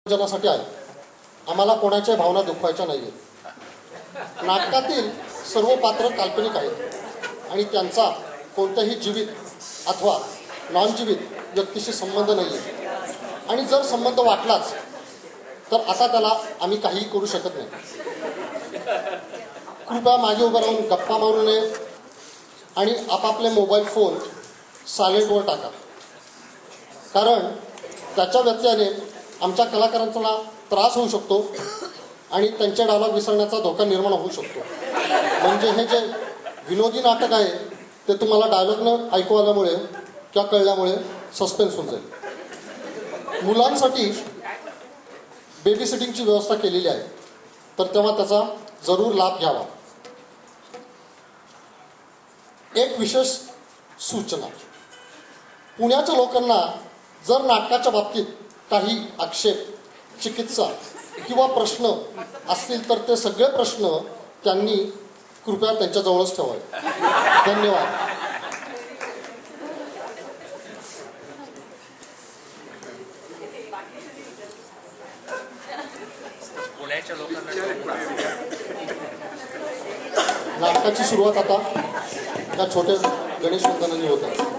जनासाठी आहे. आम्हाला कोणाच्या भावना दुखवायच्या नाही. नाटकातील सर्व पात्र काल्पनिक आहेत आणि त्यांचा कोणत्याही जीवित अथवा नॉन जीवित व्यक्तीशी संबंध नाही आहे. आणि जर संबंध वाटलाच तर आता त्याला आम्ही काहीही करू शकत नाही. कृपया मागे उभं राहून गप्पा मारू नये आणि आपापले मोबाईल फोन सायलेंटवर टाका, कारण त्याच्या व्यत्ययाने आमच्या कलाकारांना त्रास होऊ शकतो आणि त्यांचे डायलॉग विसरण्याचा धोका निर्माण होऊ शकतो. म्हणजे हे जे विनोदी नाटक आहे ते तुम्हाला डायलॉगनं ऐकू आल्यामुळे किंवा कळल्यामुळे सस्पेन्स होऊन जाईल. मुलांसाठी बेबी सिटिंगची व्यवस्था केलेली आहे, तर तेव्हा त्याचा जरूर लाभ घ्यावा. एक विशेष सूचना, पुण्याच्या लोकांना जर नाटकाच्या बाबतीत काही आक्षेप, चिकित्सा किंवा प्रश्न असतील तर ते सगळे प्रश्न त्यांनी कृपया त्यांच्याजवळच ठेवावे. धन्यवाद. पुण्याच्या लोकांना नाटकाची सुरुवात आता या छोट्या गणेश वंदनाने होत आहे.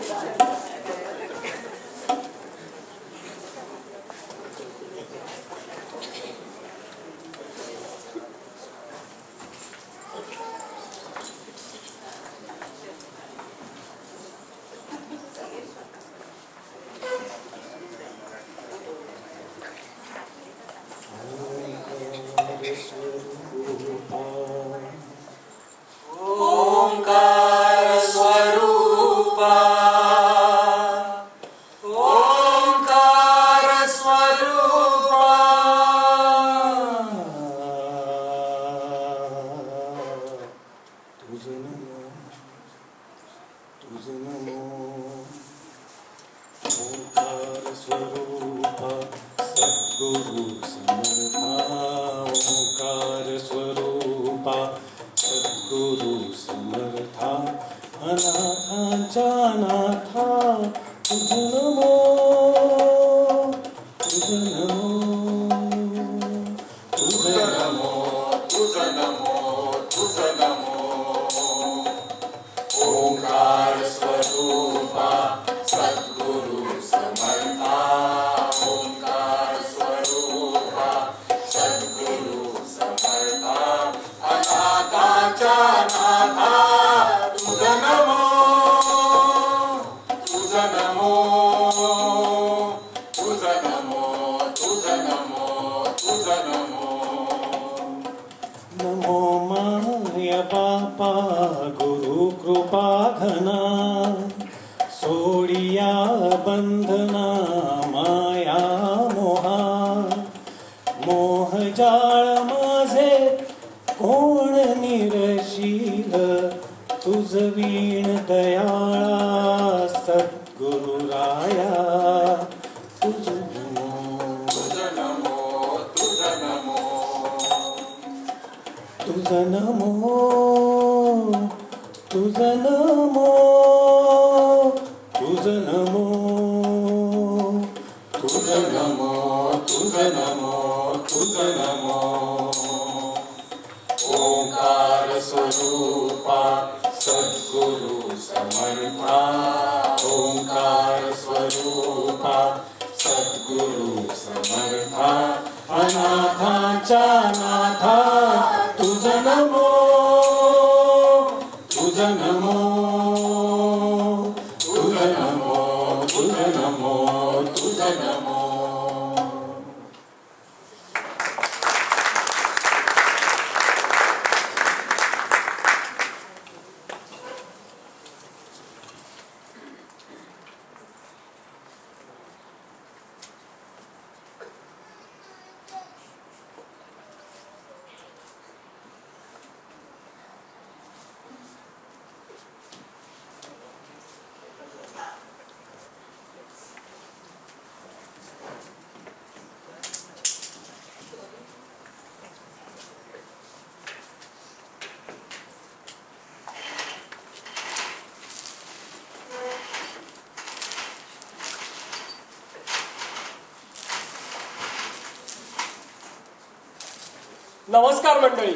नमस्कार मंडळी,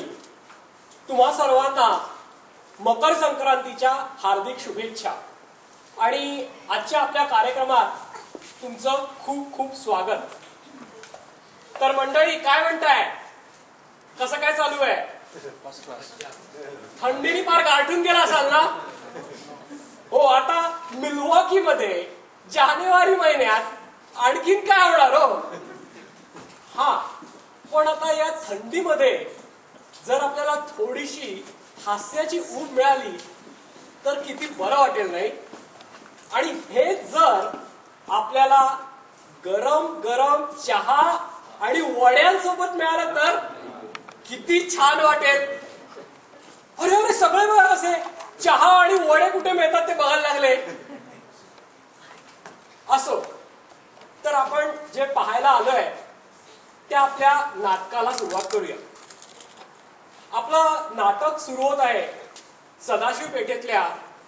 तुम्हा सर्वांना मकर संक्रांतीच्या हार्दिक शुभेच्छा आणि आजच्या आपल्या कार्यक्रमात तुमचं खूप खूप स्वागत. तर मंडळी, काय म्हणताय? कसं काय चालू आहे? थंडीने फार गारठून गेला असाल ना? हो, आता मिल्वॉकी मध्ये जानेवारी महिन्यात आणखीन काय होणार हो? हा, पण आता या थंडीमध्ये जर आपल्याला थोडीशी हास्याची ऊब मिळाली तर किती बरं वाटेल नाही? आणि हे जर आपल्याला गरम गरम चहा आणि वड्यांसोबत मिळालं तर किती छान वाटेल. अरे अरे, सगळे बघा कसे चहा आणि वडे कुठे मिळतात ते बघायला लागले. असो, तर आपण जे पाहायला आलोय त्या आपल्या नाटकाला सुरुवात करूया. आपलं नाटक सुरू होत आहे सदाशिव पेठेतल्या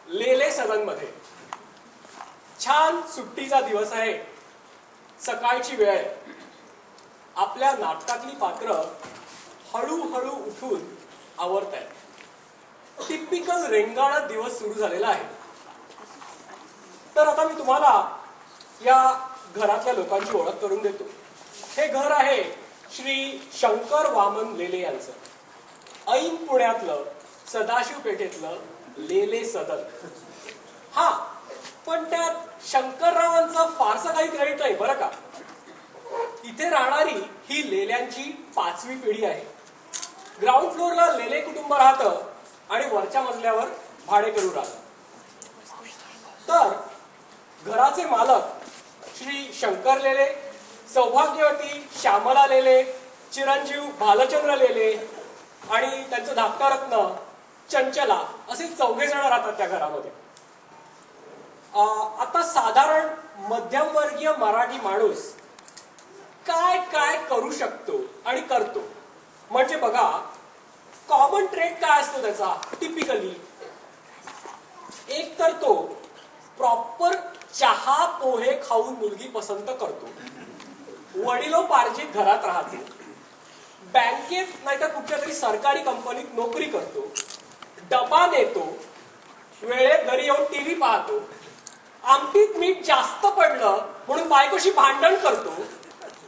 लेले सदन मध्ये. छान सुट्टीचा दिवस आहे, सकाळची वेळ आहे. आपल्या नाटकातली पात्र हळूहळू उठून आवरत आहेत. टिपिकल रेंगाळत दिवस सुरू झालेला आहे. तर आता मी तुम्हाला या घरातल्या लोकांची ओळख करून देतो. हे घर आहे श्री शंकर वामन लेले यांचं. ऐन पुण्यातलं सदाशिव पेठेतलं लेले सदन. हा, पण त्यात शंकररावांचं फारसं काही क्रेडिट नाही बरं का. इथे राहणारी ही लेल्यांची 5वी पिढी आहे. ग्राउंड फ्लोअरला लेले कुटुंब राहतं आणि वरच्या मजल्यावर भाडेकरू राहतं. तर घराचे मालक श्री शंकर लेले, सौभाग्यवती श्यामला लेले, चिरंजीव भालचंद्र लेले आणि त्यांचं धाकटा रत्न चंचला असे 4 जण राहतात त्या घरामध्ये. आता साधारण मध्यमवर्गीय मराठी माणूस काय काय करू शकतो आणि करतो म्हणजे बघा, कॉमन ट्रेड काय असतो त्याचा टिपिकली? एक तर तो प्रॉपर चहा पोहे खाऊन मुलगी पसंत करतो, वडिलोपार्जित घरात राहतो, बँकेत नाहीतर कुठच्या तरी सरकारी कंपनीत नोकरी करतो, डबा नेतो, वेळेत घरी येऊन टीव्ही पाहतो, आमटीत मीठ जास्त पडलं म्हणून बायकोशी भांडण करतो,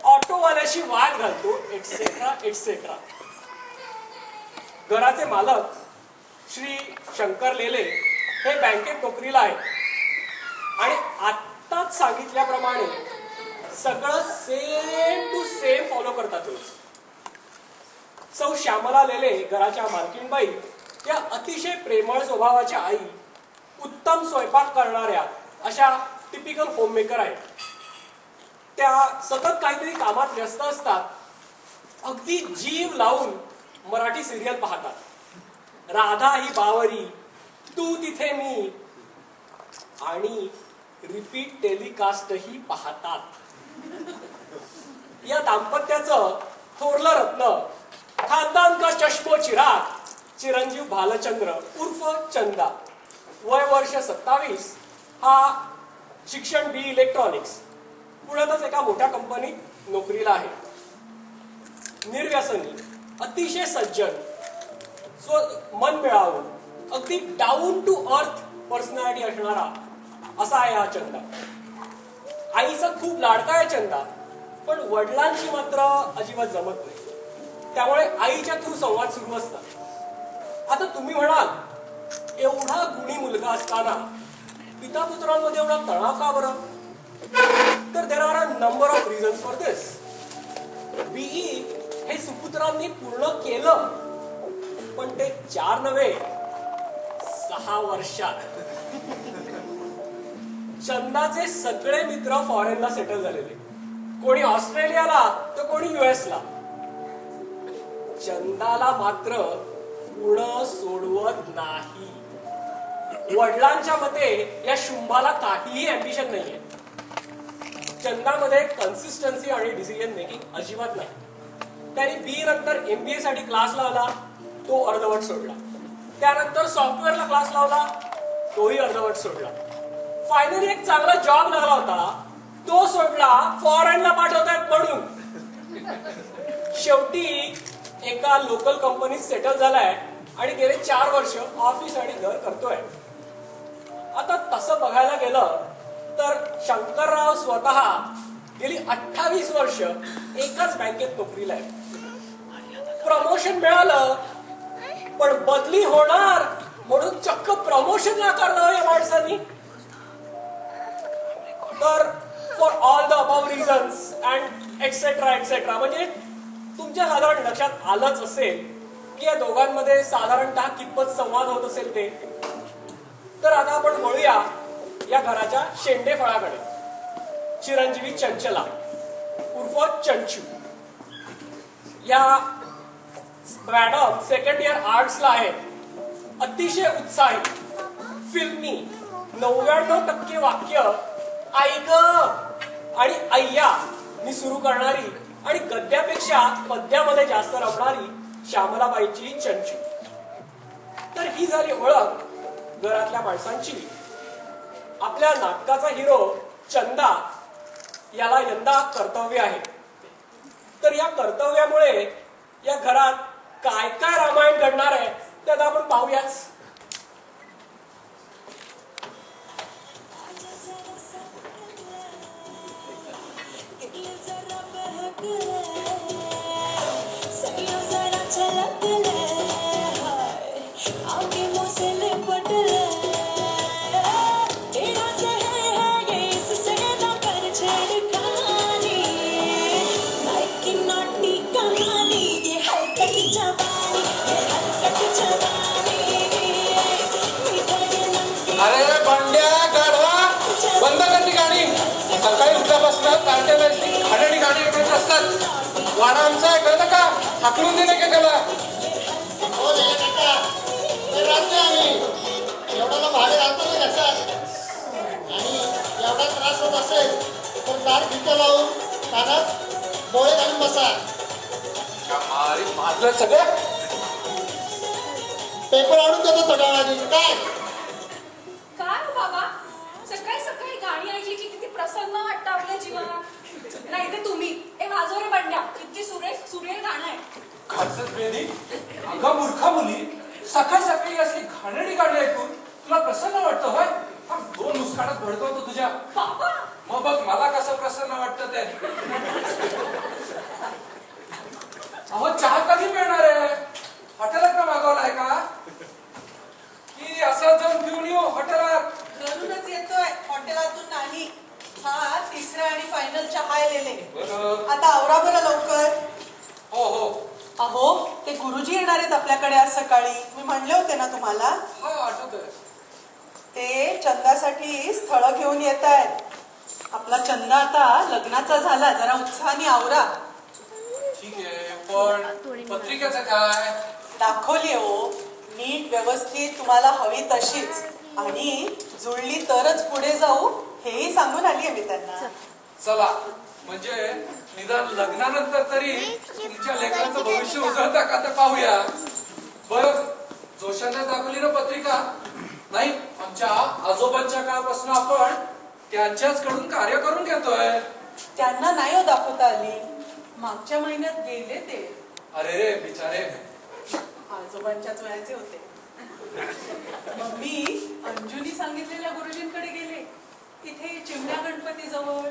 ऑटोवाल्याशी वाद घालतो, एटसेट्रा एटसेट्रा. घराचे मालक श्री शंकर लेले हे बँकेत नोकरीला आहे आणि आत्ताच सांगितल्याप्रमाणे सगळं सेम टू सेम फॉलो करतात. सौ श्यामला लेले घराच्या मालकीणबाई या अतिशय प्रेमळ स्वभावाच्या आई, उत्तम स्वयंपाक करणाऱ्या अशा टिपिकल होममेकर आहेत. त्या सतत काहीतरी कामात व्यस्त असतात. अगदी जीव लावून मराठी सिरियल पाहतात. राधा ही बावरी, तू तिथे मी आणि रिपीट टेलिकास्टही पाहतात. या दाम्पत्याचं थोरलं रत्न, खानदान का चष्मो चिराग, चिरंजीव भालचंद्र उर्फ चंदा, वय वर्ष 27, हा शिक्षण बी इलेक्ट्रॉनिक्स, पुण्यातच एका मोठ्या कंपनीत नोकरीला आहे. निर्व्यसनी, अतिशय सज्जन, मन मिळावून, अगदी डाऊन टू अर्थ पर्सनॅलिटी असणारा असा आहे हा चंदा. आईचा खूप लाडका आहे चंदा, पण वडिलांची मात्र अजिबात जमत नाही. त्यामुळे आईच्या थ्रू संवाद सुरू असतात. आता तुम्ही म्हणाल, एवढा गुणी मुलगा असताना पिता पुत्रांमध्ये एवढा तणाव का बरं? तर there are a number of reasons for this. BE हे सुपुत्रांनी पूर्ण केलं, पण ते 4 नव्हे 6 वर्षात. चंदाचे सगळे मित्र फॉरेनला सेटल झालेले, कोणी ऑस्ट्रेलियाला तर कोणी युएसला. चंदाला मात्र पुढं सोडवत नाही. वडिलांच्या मते या शुंभाला काहीही अँबिशन नाहीये. चंदामध्ये कन्सिस्टन्सी आणि डिसिजन मेकिंग अजिबात नाही. त्याने बी नंतर MBA साठी क्लास लावला, तो अर्धवट सोडला. त्यानंतर सॉफ्टवेअरला क्लास लावला, तोही अर्धवट सोडला. फायनली एक चांगला जॉब लागला होता, तो सोडला, फॉरेनला पाठवतायत म्हणून. शेवटी एका लोकल कंपनीत सेटल झालाय आणि गेले 4 वर्ष ऑफिस आणि घर करतोय. आता तसं बघायला गेलं तर शंकरराव स्वतः गेली 28 वर्ष एकाच बँकेत नोकरीला आहे. प्रमोशन मिळालं पण बदली होणार म्हणून चक्क प्रमोशन नाकारलं या माणसानी. तर for all the above reasons and etcetera etcetera, म्हणजे तुमच्या साधारण लक्षात आलंच असेल की या दोघांमध्ये साधारणतः कितपत संवाद होत असेल ते. तर आता आपण वळूया या घराच्या शेंडेफळाकडे. चिरंजीवी चंचला उर्फ चंचू. या मॅडम सेकंड इयर आर्ट्सला आहेत. अतिशय उत्साही, फिल्मी, 99% वाक्य आई ग आणि अय्या मी सुरू करणारी आणि गद्यापेक्षा पद्यामध्ये जास्त रमणारी श्यामलाबाईची चंचू. तर ही झाली ओळख घरातल्या माणसांची. आपल्या नाटकाचा हिरो चंदा याला यंदा कर्तव्य आहे. तर या कर्तव्यामुळे या घरात काय काय रामायण घडणार आहे ते आता आपण पाहूयाच. अरे बंड्या गाढवा, बंद कर ती गाणी. सकाळी उठल्यापासून कार्टेवरती खाण्याची गाणी ऐकायची असतात. वाडा आमचा आहे कळलं का? हाकलून दिले का त्याला? हो रे काका, ते राहतोय आम्ही. एवढ्याला भाडे राहतो ना घशात. आणि एवढा त्रास होत असेल तर दार खिडक्या लावून कानात बोळे घालून बसा. अरे माझं सगळं पेपर आणून देतो थोड्या वेळाने. काय काय हो बाबा, सकाळी सकाळी गाणी ऐकली की किती प्रसन्न वाटतं आपल्या जीवनात. नाही ते तुम्ही हे वाजवरे बंड्या, किती सुरेल गाणं आहे. खासच बेदी. अगं मूर्खा मुली, सकाळी सकाळी असली घाणेरडी गाणी ऐकून तुला प्रसन्न वाटतं होय? हा 2 मुस्कानात भडकवतो तुझ्या. बाबा मग बघ मला कसं प्रसन्न वाटतं ते. अहो चहा कधी मिळणार आहे? हॉटेलात ना मागवला आहे का? की असं जाऊन घेऊन येऊ हॉटेलात? घरूनच येतोय, हॉटेलातून नाही. हा 3रा आणि फायनल चहा आलेले. बरं. आता आवरा बरं लवकर. हो हो. अहो ते गुरुजी येणार आहेत आपल्याकडे आज सकाळी. मी म्हणले होते ना तुम्हाला. हा आठवतंय. ते चंदासाठी स्थळ घेऊन येत आहेत. आपला चंदा आता लग्नाचा झाला, जरा उत्साहाने आवरा. ठीक आहे, पण पत्रिकेचं काय? दाखवली हो नीट व्यवस्थित, तुम्हाला हवी तशीच. आणि जुळली तरच पुढे जाऊ हेही सांगून आली आहे मी त्यांना. चला, म्हणजे निदान लग्नानंतर तरी तुमच्या लेकरांचं भविष्य उजळतं का ते पाहूया. बरं, जोशाने दाखवली ना पत्रिका? नाही, आमच्या आजोबांच्या काळापासून आपण त्यांच्याच कडून कार्य करून घेतोय. त्यांना नाही हो दाखवता आली. मागच्या महिन्यात गेले ते. अरे रे बिचारे. आजोबांच्याच वयाचे होते. मग मी अंजुनी सांगितलेल्या गुरुजींकडे गेले. इथे चिमण्या गणपती जवळ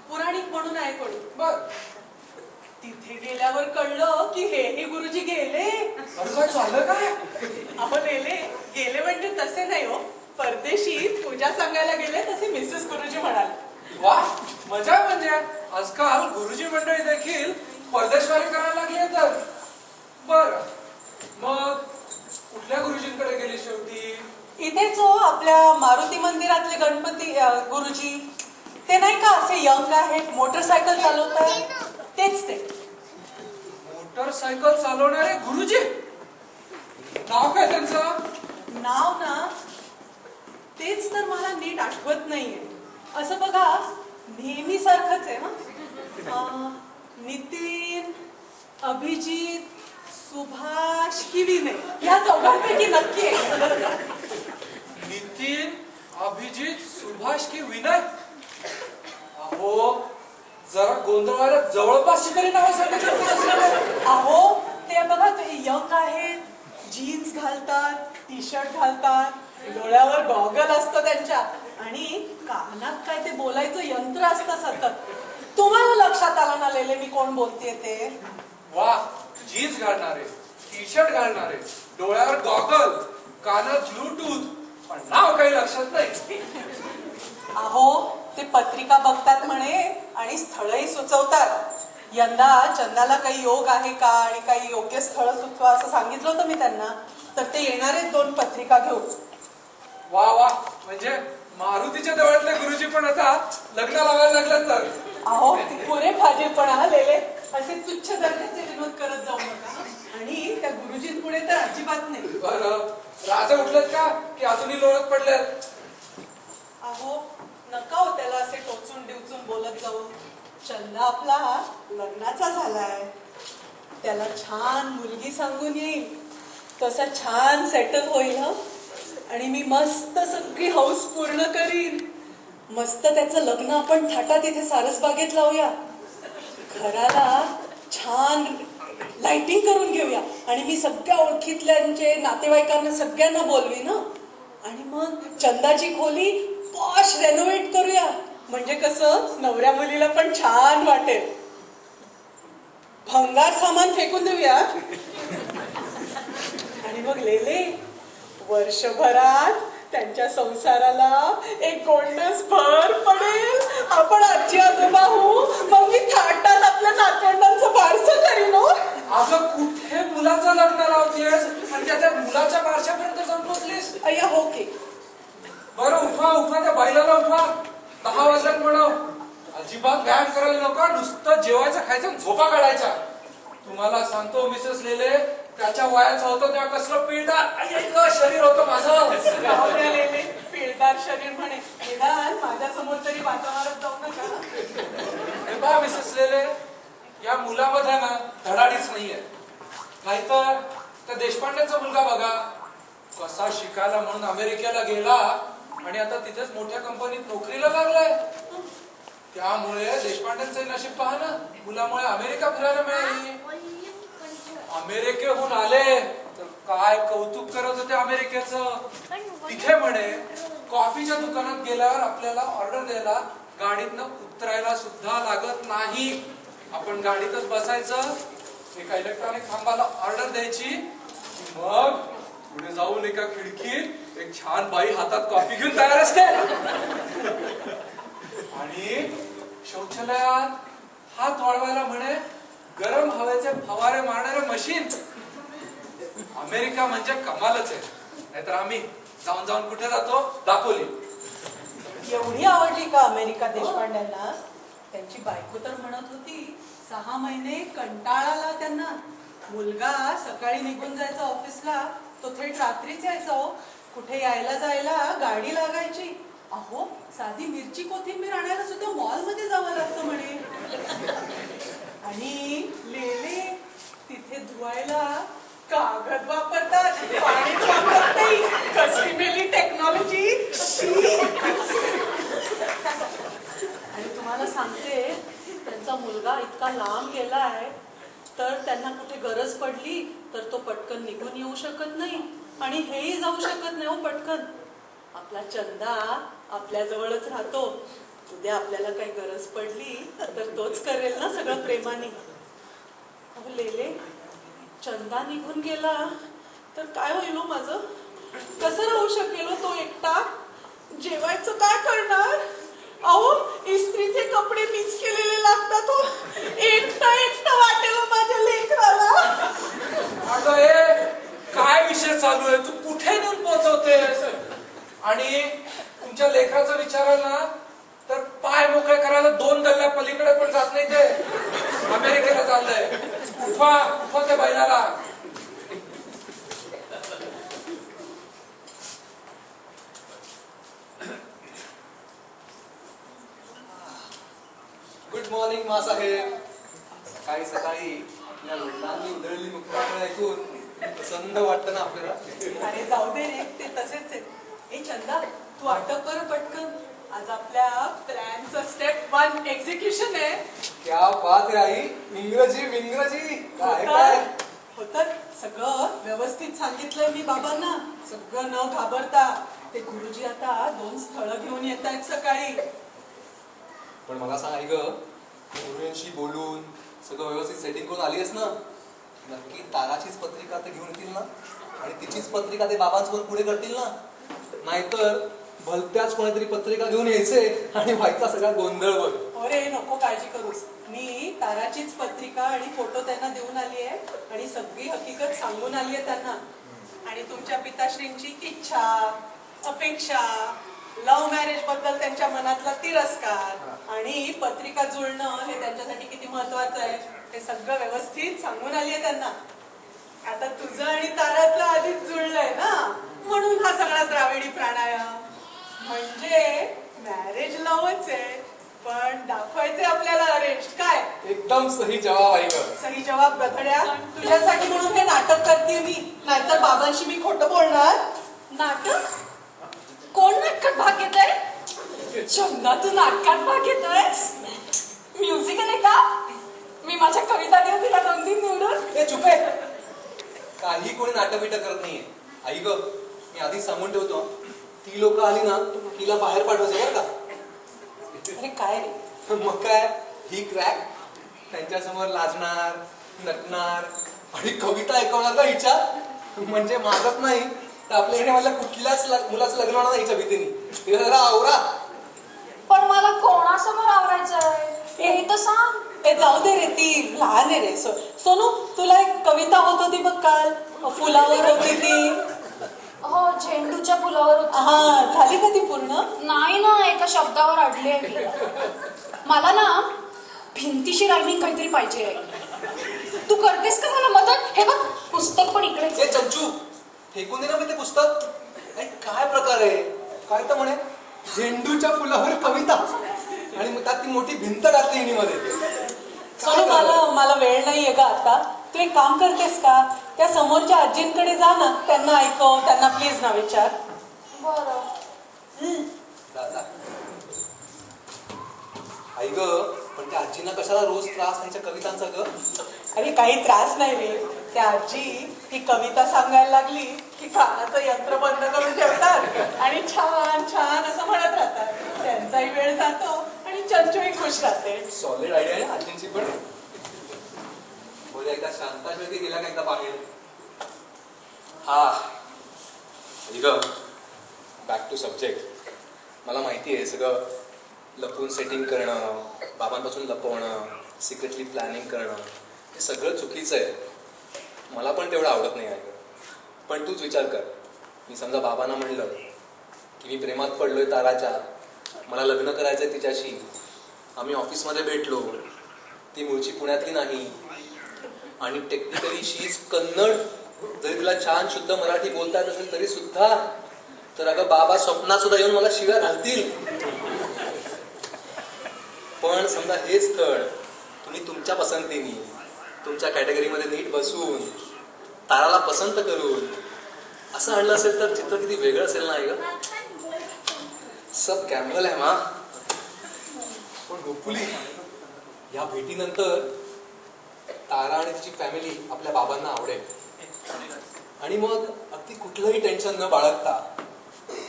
पुराणिक म्हणून आहे कोणी. बर, तिथे गेल्यावर कळलं की हे गुरुजी गेले. अरे काय चाललं काय? अहो गेले म्हणजे तसे नाही हो, परदेशी पूजा सांगायला गेले तसे मिसेस गुरुजी म्हणाले. वा, मजा म्हणजे आजकाल गुरुजी मंडळी देखील परदेशवारी करायला लागली तर. बर, मग कुठल्या गुरुजींकडे गेली शेवटी? इथेच हो, आपल्या मारुती मंदिरातले गणपती गुरुजी. ते नाही का असे यंग आहेत, मोटरसायकल चालवतात, तेच ते. मोटरसायकल चालवणारे गुरुजी? नाव काय त्यांचं? नाव ना तेच तर मला नीट आठवत नाहीये. असं बघा नेहमी सारखंच आहे ना. नितीन, अभिजित, सुभाष की विनय, या चौघांपैकी नक्की आहे. नितीन, अभिजित, सुभाष की विनय? अहो जरा गोंधळाला जवळपास शिकारी नाव सांगायचं. अहो ते बघा शर्ट घालतात, डोळ्यावर गॉगल असतं त्यांच्या आणि कानात काय ते बोलायचं यंत्र असतं सतत. तुम्हाला लक्षात आलं ना लेले मी कोण बोलतेय ते? वा, जीन्स घालणारे, टी शर्ट घालणारे, डोळ्यावर गॉगल, कानात ब्लूटूथ, पण नाव काही लक्षात नाही. अहो ते पत्रिका बघतात म्हणे आणि स्थळही सुचवतात. यंदा चंदाला काही योग आहे का आणि काही योग्य स्थळ सुचवा असं सांगितलं होतं मी त्यांना. तर ते येणार आहेत 2 पत्रिका घेऊन. वा वा, म्हणजे मारुतीच्या देवळातले गुरुजी पण आता लग्न लावायला लागलेत तर. अहो ते पुरे फाजीलपणा हा लेले. असे तुच्छ दर्जाचे विनोद करत जाऊ नका. आणि त्या गुरुजींपुढे तर अजिबात नाही. बरं, राजा उठलेत का की अजूनही लोळत पडलेत? अहो नका हो त्याला असे टोचून डिवचून बोलत जाऊ. चंदा आपला लग्नाचा झालाय. त्याला छान मुलगी सांगून येईल. तसा छान सेटल होईल हं. आणि मी मस्त सगळी हौस पूर्ण करीन. मस्त त्याचं लग्न आपण थाटात इथे सारसबागेत लावूया. घराला छान लाइटिंग करून घेऊया आणि मी सगळ्या ओळखीतल्यांचे नातेवाईकांना सगळ्यांना बोलवीन ना. आणि मग चंदाची खोली पॉश रेनोव्हेट करूया. म्हणजे कसं नवऱ्या मुलीला पण छान वाटेल. भंगार सामान फेकून देऊया. आणि मग लेले वर्षभरात त्यांच्या संसाराला एक गोंडस भर पडेल. आपण आजी आजोबा होऊ. मग मी थाटात आपल्या नातवंडांचं बारसं करीन हो. अगं कुठे मुलाचं लग्न लावतेस आणि त्या मुलाच्या बारशापर्यंत जाऊन पोचलीस? अय्या हो की. बरं उठवा उठवा, त्या बैलाला उठवा. 10 वाजल्यात म्हणाव. अजिबात व्यायाम करायला नका, नुसतं जेवायचं खायचं आणि झोपा काढायच्या. तुम्हाला सांगतो मिसेस लेले, त्याच्या वयाचं होतं तेव्हा कसलं पिळदार शरीर होतं माझं. लेले पिळदार शरीर म्हणे. निदान माझ्या समोर तरी वातावरणात जाऊ नका. हे पहा मिसेस लेले, या मुलामध्ये ना धडाडीच नाहीये. नाहीतर त्या देशपांडेचा मुलगा बघा, कसा शिकायला म्हणून अमेरिकेला गेला आणि आता तिथेच मोठ्या कंपनीत नोकरीला लागलाय. त्यामुळे देशपांडेंचं नशीब पहा ना, मुलामुळे अमेरिका फिरायला मिळाली. अमेरिकेहून आले तर काय कौतुक करत होते अमेरिकेचं. तिथे म्हणे कॉफीच्या दुकानात गेल्यावर आपल्याला ऑर्डर द्यायला गाडीतनं उतरायला सुद्धा लागत नाही. आपण गाडीतच बसायचं, एका इलेक्ट्रॉनिक खांबाला ऑर्डर द्यायची, मग पुढे जाऊन एका खिडकीत एक छान बाई हातात कॉफी घेऊन तयार असते. आणि शौचालयात हात वाळवायला म्हणे गरम हवेचे फवारे मारणारे मशीन. अमेरिका म्हणजे कमालच आहे. नाहीतर आम्ही जाऊन जाऊन कुठे जातो? दापोली. एवढी आवडली का अमेरिका देशपांड्यांना? त्यांची बायको तर म्हणत होती 6 महिने कंटाळा आला त्यांना. मुलगा सकाळी निघून जायचा ऑफिसला, तो थेट रात्रीच यायचा हो. कुठे यायला जायला गाडी लागायची. अहो साधी मिरची कोथिंबीर आणायला सुद्धा मॉलमध्ये जावं लागतं म्हणे. आणि लेले तिथे धुवायला कागद वापरतात, पाणीच वापरत नाही. कसली मेली टेक्नॉलॉजी. आणि तुम्हाला सांगते त्यांचा मुलगा इतका लांब गेलाय तर त्यांना कुठे गरज पडली तर तो पटकन निघून येऊ शकत नाही आणि हेही जाऊ शकत नाही हो पटकन. आपला चंदा आपल्या जवळच राहतो. उद्या आपल्याला काही गरज पडली तर तोच करेल ना सगळं प्रेमाने. अहो लेले, चंदा निघून गेला तर काय होईल हो माझं? कसं राहू शकेल तो एकटा? जेवायचं काय करणार? अहो इस्त्रीचे कपडे मीच केलेले लागतात हो. एकटा वाटेल माझ्या लेकराला. अगं हे काय विषय चालू आहे? तू कुठे नेऊन पोहोचवतेस? आणि तुमच्या लेकराचा विचाराल ना तर पाय मोकळे करायला 2 गल्ल्या पलीकडे पण जात नाही ते. अमेरिकेला चाललंय. उठवा त्या बैलाला. गुड मॉर्निंग मासाहेब. सकाळी सकाळी आपल्या वडिलांनी उधळली मुक्ताफळ ऐकून प्रसन्न वाटतं ना आपल्याला. अरे जाऊ दे रे, ते तसेच आहे. ए चंदा, तू अटक कर पटकन. आज आपल्या प्लॅनचं स्टेप 1 एक्झिक्युशन आहे. क्या बात आहे आई. इंग्रजी विंग्रजी काय काय. हो तर सगळं व्यवस्थित सांगितलंय मी बाबांना, सगळं न घाबरता. ते गुरुजी आता 2 स्थळं घेऊन येत आहेत सकाळी. पण मला सांग आई ग, गुरुजींशी बोलून सगळं व्यवस्थित सेटिंग करून आली आहेस ना? नक्की ताराचीच पत्रिका ते घेऊन येतील ना? आणि तिचीच पत्रिका ते बाबांसमोर पुढे करतील ना? नाहीतर भलत्याच कोणीतरी पत्रिका घेऊन यायचे आणि व्हायचा सगळा गोंधळ बघ. अरे नको काळजी करूस, मी ताराचीच पत्रिका आणि फोटो त्यांना देऊन आली आहे आणि सगळी हकीकत सांगून आली आहे त्यांना. आणि तुमच्या पिताश्रींची इच्छा, अपेक्षा, लव्ह मॅरेज बद्दल त्यांच्या मनातला तिरस्कार आणि पत्रिका जुळणं हे त्यांच्यासाठी किती महत्वाचं आहे हे सगळं व्यवस्थित सांगून आली आहे त्यांना. आता तुझं आणि तारातलं आधीच जुळलंय ना, म्हणून हा सगळा द्राविडी प्राणायाम. म्हणजे मॅरेज लव्हच आहे, पण दाखवायचे आपल्याला अरेंज. काय एकदम सही जवाब आई ग. सही जवाब गधड्या, तुझ्यासाठी म्हणून हे नाटक करते मी, नाहीतर बाबांशी मी खोटं बोलणार. नाटक? कोण नाटकात भाग घेतोय? चंदा, तू नाटकात भाग घेतोयस? म्युझिक आहे का? मी माझ्या कविता देऊ तिला 2-3 निवडून. हे चुप आहे. काही कोणी नाटबिट करत नाहीये आई ग. मी आधीच सांगून ठेवतो, ती लोक आली ना तिला बाहेर पाठवायचं बरं का. अरे काय रे, मग काय, ही क्रॅक त्यांच्यासमोर लाजणार, नटणार आणि कविता ऐकवणार का हिच्या. म्हणजे माझंच नाही तर आपल्या इकडे मला कुठल्याच मुलाचं लग्न होणार नाही हिच्या भीतीने. तिला जरा आवरा. पण मला कोणासमोर आवरायचंय हे तर सांग. ते जाऊ दे रे, ती लहान आहे रे. सोनू, तुला एक कविता होत होती बघ काल, फुलावर होती ती. हो, झेंडूच्या फुलावर होती. हा, झाली का ती पूर्ण? नाही ना, एका शब्दावर अडले मी. मला ना भिंतीशी रायमिंग काहीतरी पाहिजे. तू करतेस का मला मदत? हे बघ, पुस्तक पण इकडे. हे चंचू, फेकून दे ना मी ते पुस्तक. काय प्रकार आहे? काय तर म्हणे झेंडूच्या फुलावर कविता आणि मग त्यात ती मोठी भिंत घातली हिनीमध्ये. सोनू, मला वेळ नाहीये का आता. तू एक काम करतेस का, त्या समोरच्या आजींकडे जा ना, त्यांना ऐकव, त्यांना प्लीज ना विचार. बरं. जा जा. आई ग, पण त्या आजींना कशाला रोज त्रास त्यांच्या कवितांचा ग? अरे काही त्रास नाही रे. त्या आजी ही कविता सांगायला लागली की कानाचं यंत्र बंद करून ठेवतात आणि छान छान असं म्हणत राहतात. त्यांचाही वेळ जातो आणि चंचूही खुश राहते. सॉलिड आयडिया आहे आजींची पण. बोल, एकदा शांताश्वती गेला का एकदा बाहेर. हा ग, बॅक टू सब्जेक्ट. मला माहिती आहे सगळं लपून सेटिंग करणं, बाबांपासून लपवणं, सिक्रेटली प्लॅनिंग करणं हे सगळं चुकीचं आहे. मला पण तेवढं आवडत नाही आहे. पण तूच विचार कर, मी समजा बाबांना म्हणलं की मी प्रेमात पडलोय ताराच्या, मला लग्न करायचंय तिच्याशी, आम्ही ऑफिसमध्ये भेटलो, ती मूळची पुण्यातली नाही आणि टेक्निकली शी इज कन्नड, जरी तिला छान शुद्ध मराठी बोलता येत असेल तरी सुद्धा, तर अगं बाबा स्वप्नात सुद्धा येऊन मला शिव्या घालतील. पण समजा हे स्थळ तुम्ही तुमच्या पसंतीने, तुमच्या कॅटेगरीमध्ये नीट बसून, ताराला पसंत करून असं आणलं असेल तर चित्र किती वेगळं असेल ना ग. सब कॅमल आहे मा. पण होपफुली या भेटीनंतर तारा आणि तिची फॅमिली आपल्या बाबांना आवडेल आणि मग अगदी कुठलंही टेन्शन न बाळगता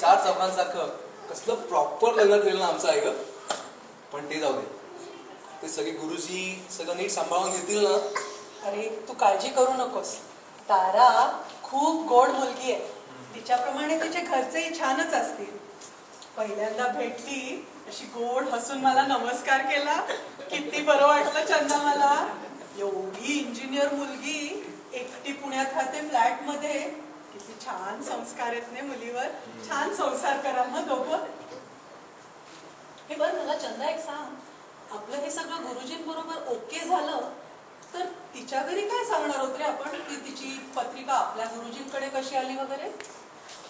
4 चौघांसारखं कसलं प्रॉपर लग्न केलं ना आमचं आहे ग. पण ते जाऊ दे, ते सगळे गुरुजी सगळं नीट सांभाळून घेतील ना. अरे तू काळजी करू नकोस, तारा खूप गोड मुलगी आहे. तिच्याप्रमाणे तिचे घरचेही छानच असतील. पहिल्यांदा भेटली अशी गोड हसून मला नमस्कार केला, किती बरं वाटलं चंदा मला. एवढी इंजिनियर मुलगी एकटी पुण्यात राहते फ्लॅट मध्ये, किती छान संस्कार आहेत ने मुलीवर. छान संसार करा ना दोघं. हे बरं मला चंदा एक सांग, आपलं हे सगळं गुरुजींबरोबर ओके झालं तर तिच्या घरी काय सांगणार होत रे आपण, की तिची पत्रिका आपल्या गुरुजींकडे कशी आली वगैरे?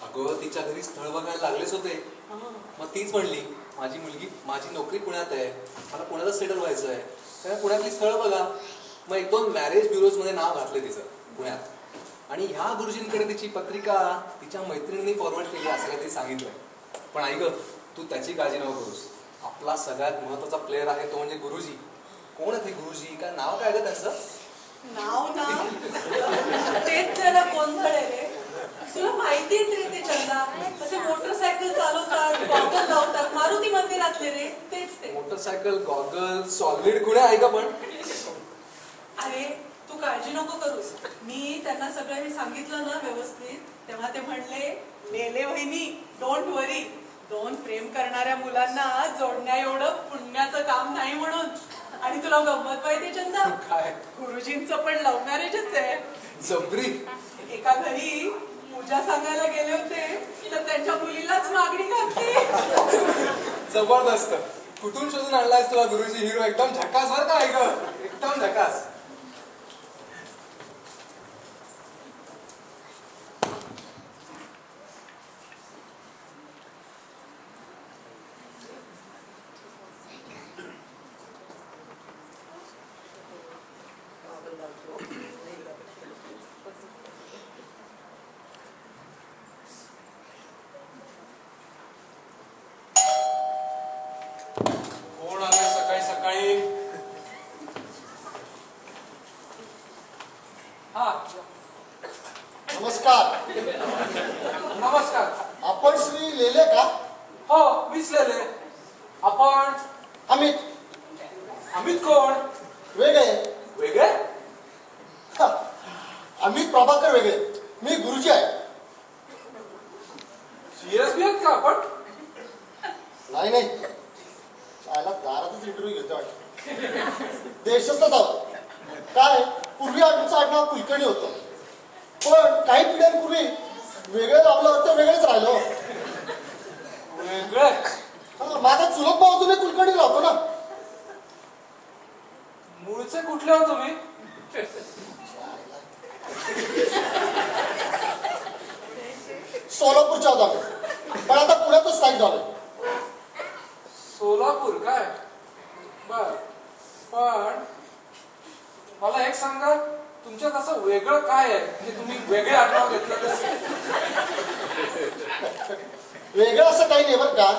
अगं तिच्या घरी स्थळ बघायला लागलेच होते. मग तीच म्हणली माझी मुलगी, माझी नोकरी पुण्यात आहे, मला पुण्यातच सेटल व्हायचं आहे, त्यामुळे पुण्यातली स्थळ बघा. मग 1-2 मॅरेज ब्युरोज मध्ये नाव घातले तिचं पुण्यात आणि ह्या गुरुजींकडे तिची पत्रिका तिच्या मैत्रिणींनी फॉरवर्ड केली असं काही सांगितलंय. पण आई ग, तू त्याची काळजी नको करूस. आपला सगळ्यात महत्वाचा प्लेअर आहे तो म्हणजे गुरुजी. कोण आहे ते गुरुजी? काय नाव काय ग त्यांचं? नाव तेच जरा गोंधळ आहे रे. तुला माहिती रे ते चंदा असे मोटरसायकल चालवतात, गॉगल लावतात, मारुती मंदिरातले रे, तेच ते. मोटरसायकल गॉगल सॉलिड कुठे आहे का पण? अरे तू काळजी नको करूस. मी त्यांना सगळं हे सांगितलं ना व्यवस्थित, तेव्हा ते म्हणले लेले वहिनी डोंट वरी, दोन प्रेम करणाऱ्या मुलांना जोडण्या एवढं पुण्याचं काम नाही म्हणून. आणि तुला गंमत माहिती चंदा, काय गुरुजींचं पण लव्ह मॅरेजच आहे. जबरी? एका घरी पूजा सांगायला गेले होते तर त्यांच्या मुलीलाच मागणी घातली. जबरदस्त. कुठून शोधून आणलायस तुला गुरुजी हिरो? एकदम झकास बर का? आहे ग एकदम झकास. कोण आले सकाळी सकाळी? हा नमस्कार. नमस्कार. आपण श्री लेले का? हो विसरले. आपण अमित. अमित कोण? वेगळे. वेगळे? हा. अमित प्रभाकर वेगळे. मी गुरुजी आहे. सिरियस आहेत का आपण? नाही नाही, शाळेला दारातच इंटरव्ह्यू घेतो वाटतं. देशस्थच आहोत. काय पूर्वी आमचं आडनाव कुलकर्णी होतं, पण काही पिढ्यांपूर्वी वेगळं लावलं तर वेगळेच राहिलो. वेगळे? माझा चुलत भाऊ तुम्ही कुलकर्णी लावतो ना. मूळचे कुठले हो तुम्ही? सोलापूरच्या होता आम्ही, पण आता पुण्यातच स्थायिक झालो. सोलापूर काय? बर. पण मला एक सांगा, तुमच्यात असं वेगळं काय आहे की तुम्ही वेगळे आडनाव घेतलं तसं? वेगळं असं काही नाही बरं का.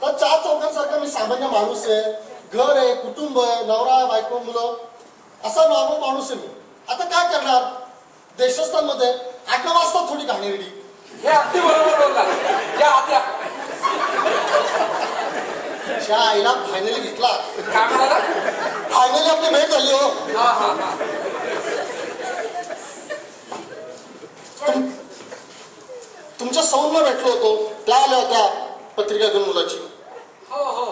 तर चार चौघांसारखा मी सामान्य माणूस आहे. घर आहे, कुटुंब आहे, नवरा बायको मुलं, असा नॉर्मल माणूस आहे मी. आता काय करणार, देशस्थानमध्ये 8 वाजता थोडी घाणेरडी. हे अगदी बरोबर बोलला. या आत्या. त्या आईला फायनली घेतला. काय म्हणाला? फायनली आपली भेट झाली हो. हा हा हा. तुमच्या सौंदला भेटलो होतो, त्या आल्या होत्या पत्रिका घेऊन मुलाची. हो हो.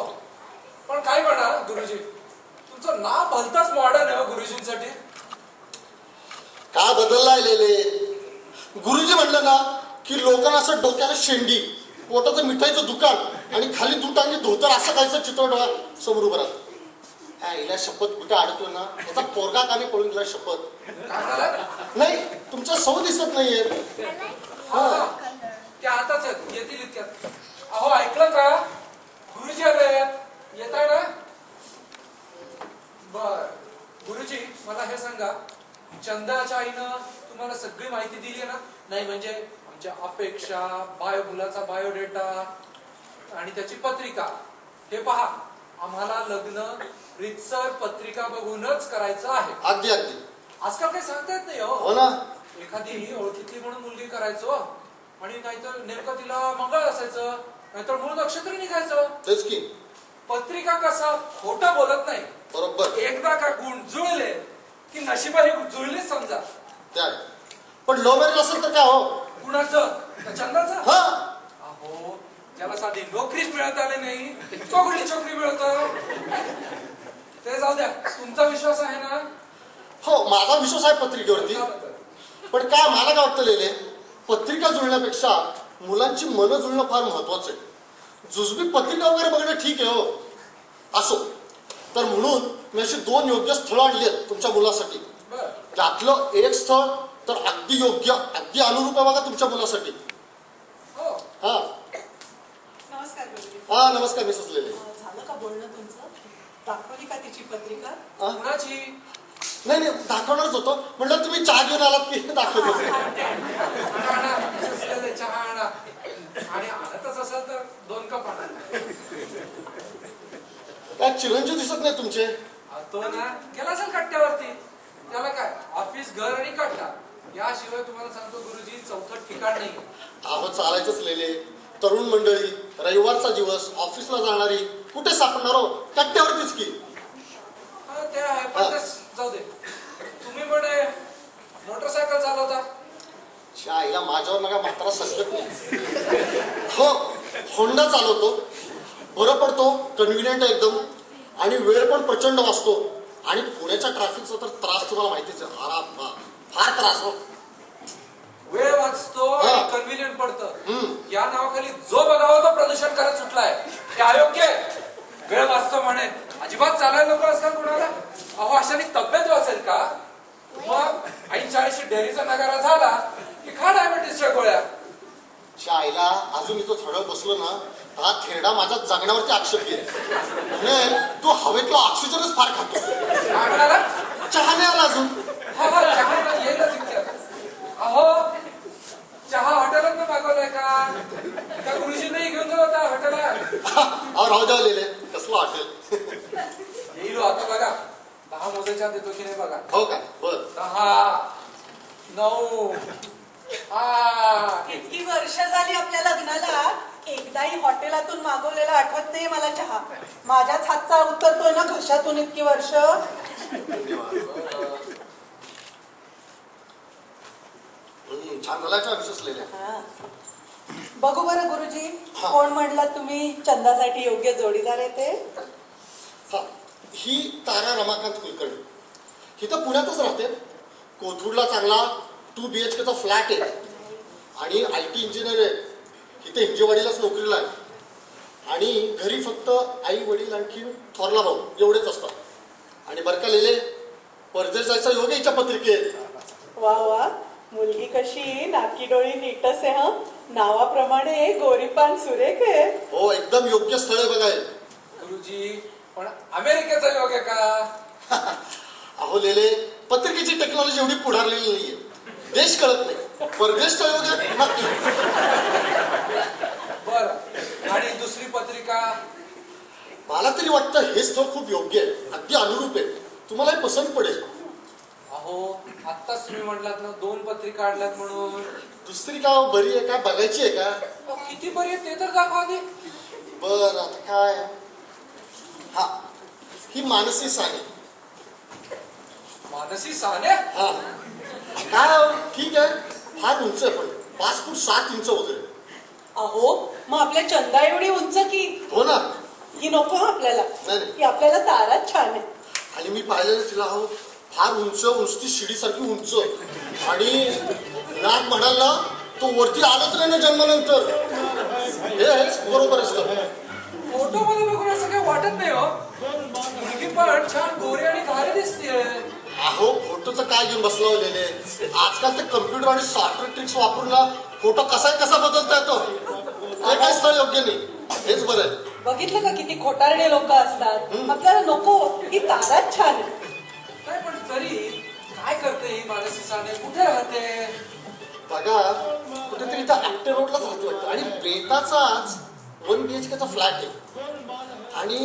पण काय म्हणा गुरुजी, तुमचं नाव भलताच मॉडर्न आहे हो गुरुजींसाठी. काय बदललाय लेले. गुरुजी म्हणलं ना की लोकांना असं डोक्याला शेंडी, पोटाचं मिठाईचं दुकान आणि खाली दुटांनी धोतर असं काहीचं चित्र डोळा समोर उभं राहतं. आईला शपथ कुठे अडतो ना, त्याचा पोरगा काने पळून गेला शपथ. काय म्हणाला? नाही, तुमच्या सौ दिसत नाहीये. हा हा. त्या आताच आहेत, येतील इतक्यात. अहो ऐकलं का? गुरुजी आले. येत आहे ना? बर. गुरुजी मला हे सांगा, चंदाच्या आईनं तुम्हाला सगळी माहिती दिली ना? नाही म्हणजे आमच्या अपेक्षा, मुलाचा बायोडेटा आणि त्याची पत्रिका. हे पहा, आम्हाला लग्न रितसर पत्रिका बघूनच करायचं आहे. अगदी अगदी. आजकाल काही सांगता येत नाही हो हो. ना. एखादी ओळखीतली म्हणून मुलगी करायचो आणि नाहीतर नेमकं तिला मंगळ असायचं, नाहीतर मूळ नक्षत्र निघायचं. तेच की. पत्रिका कसा खोटं बोलत नाही. बरोबर. एकदा का गुण जुळले की नशिबाने जुळले समजा. त्या पण लव्ह मॅरेज असेल तर काय हो. कुणाचं? त्या चंदाचं? हा. अहो ज्याला साधी नोकरीच मिळत आले नाही, तो कुठली छोकरी मिळतं? ते जाऊ द्या. तुमचा विश्वास आहे ना? हो, माझा विश्वास आहे पत्रिकेवरती. पण काय मला काय वाटतं लेले, पत्रिका जुळण्यापेक्षा मुलांची मनं जुळणं फार महत्वाचं आहे. जुजबी पत्रिका वगैरे बघणं ठीक आहे हो. असो, तर म्हणून मी अशी 2 योग्य स्थळं आणली आहेत तुमच्या मुलासाठी. बर. त्यातलं एक स्थळ तर अगदी योग्य, अगदी अनुरूप आहे बघा तुमच्या मुलासाठी. हो. हा नमस्कार गुरुजी. हा. नमस्कार मिसेस लेले. झालं का बोलणं तुमचं? दाखवली का तिची पत्रिका? हा? कुणाची? नाही नाही, दाखवणारच होतो. म्हटलं तुम्ही चहा घेऊन आलात की दाखवतो. आणा, आणा. चहा आणा. आणि आणतच असेल तर 2 कप आणा. काय चिरंजीव दिसत नाही तुमचे. तो ना गेला असेल कट्ट्यावरती. त्याला काय, ऑफिस घर आणि कट्टा याशिवाय तुम्हाला सांगतो गुरुजी चौथं ठिकाण नाही. अहो चालायचंच लेले. तरुण मंडळी, रविवारचा दिवस, ऑफिसला जाणारी कुठे सापडणार हो? कट्ट्यावरतीच की. हा, ते आहे पण ते जाऊ दे. तुम्ही पण मोटरसायकल चालवता. आईला माझ्यावर नका म्हातारा संकट नाही. हो, होंडा चालवतो. बरं पडतो, कन्व्हिनियंट आहे एकदम, आणि वेळ पण प्रचंड वाचतो. आणि पुण्याच्या ट्रॅफिकचा तर त्रास तुम्हाला माहितीच आहे. फार त्रास हो. वेळ वाचतो हा. आणि कन्व्हिनियंट पडतं या नावाखाली जो बघावं तो प्रदूषण करत सुटलाय. ते अयोग्य आहे. वेळ वाचतो म्हणे अजिबात चालायला नको आजकाल कोणाला. अहो अशाने तब्येत वाचेल का? मग 40 डेअरीचा नगारा झाला की खा डायबिटीसच्या गोळ्या. आईला अजून इथं थोडं बसलो ना, हा थेरडा माझ्या जगण्यावरती आक्षेप घेईल. म्हणे तू हवेतला ऑक्सिजनच फार खातो. काय म्हणाला? चहा नाही आला अजून. हा चहा येईलच इतक्यात. अहो चहा हॉटेलात मागवलाय का गुरुजींनाही घेऊन जाऊ आता हॉटेलात? अहो राहू द्या लिहिले, कसलं हॉटेल. येईल आता बघा. 10 मोजायच्या देतो की नाही बघा. हो का? बर. 10, 9, 8. इतकी वर्ष झाली आपल्या लग्नाला, एकदाही हॉटेलातून मागवलेला आठवत नाही मला चहा. माझ्याच हातचा उतरतोय ना घशातून इतकी वर्ष. छान झाला मिसेस लेल्या. हा. बघू बरं गुरुजी, हा. कोण म्हणला तुम्ही चंदासाठी योग्य जोडीदार आहे ते? हा, ही तारा रमाकांत कुलकर्णी. ही तर पुण्यातच राहते. कोथरूडला चांगला 2 BHK चा फ्लॅट आहे आणि IT इंजिनियर आहे. इथे हिंजेवाडीलाच नोकरीला आहे. आणि घरी फक्त आई वडील आणखी थोरला भाऊ एवढेच असतात. आणि बरं का लिहिले, परदेश जायचा योग हिच्या पत्रिकेत. वा वा, मुलगी कशी नाकी डोळी नीटच आहे. हा, नावाप्रमाणे गोरीपान सुरेख आहे. हो, एकदम योग्य स्थळ आहे बघाय. गुरुजी पण अमेरिकेचा योग आहे का? अहो लेले, पत्रिकेची टेक्नॉलॉजी एवढी पुढारलेली नाहीये. देश कळत नाही. परदेश योग आहे नक्की. बर, आणि दुसरी पत्रिका? मला तरी वाटतं हे स्थळ खूप योग्य आहे. अगदी अनुरूप आहे. तुम्हालाही पसंत पडेल. अहो आत्ताच तुम्ही म्हटलात ना 2 पत्रिका आणल्यात म्हणून. दुसरी का बरी आहे का बघायची आहे का? अहो, किती बरी आहे ते तर दाखवा आधी. बर, आता काय? हा, ही मानसी साने. मानसी साने? हा, काय हो, ठीक आहे. फार उंच आहे पण 5 फूट 7 इंच वगैरे. अहो, मग आपल्या चंदा एवढी उंच की? हो ना. ही नको हं आपल्याला. नाही. की आपल्याला ताराच छान आहे. आणि मी पाहिलेलं तिला, हो फार उंच, नुसती शिडीसारखी उंच. आणि नाक म्हणाल ना, तो वरती आलाच नाही ना जन्मानंतर. हेच बरोबर असतं. फोटो मध्ये बघून असं काही वाटत नाही हो. मुलगी पण छान गोरी आणि भारी दिसतेय. अहो, फोटोचं काय घेऊन बसला लेले. आजकाल ते कम्प्युटर आणि सॉफ्टवेअर ट्रिक्स वापरून ना फोटो कसा बदलता येतो. ते काय स्थळ योग्य नाही. हेच बरं आहे. बघितलं का किती खोटारडे लोक असतात. आपल्याला नको, ही ताराच छान आहे. नाही पण तरी काय करते ही मानसी साने? कुठे राहते? बघा, कुठेतरी इथं ऍक्टर रोडलाच राहते वाटतं. आणि बेताचाच 1 BHK चा फ्लॅट आहे. आणि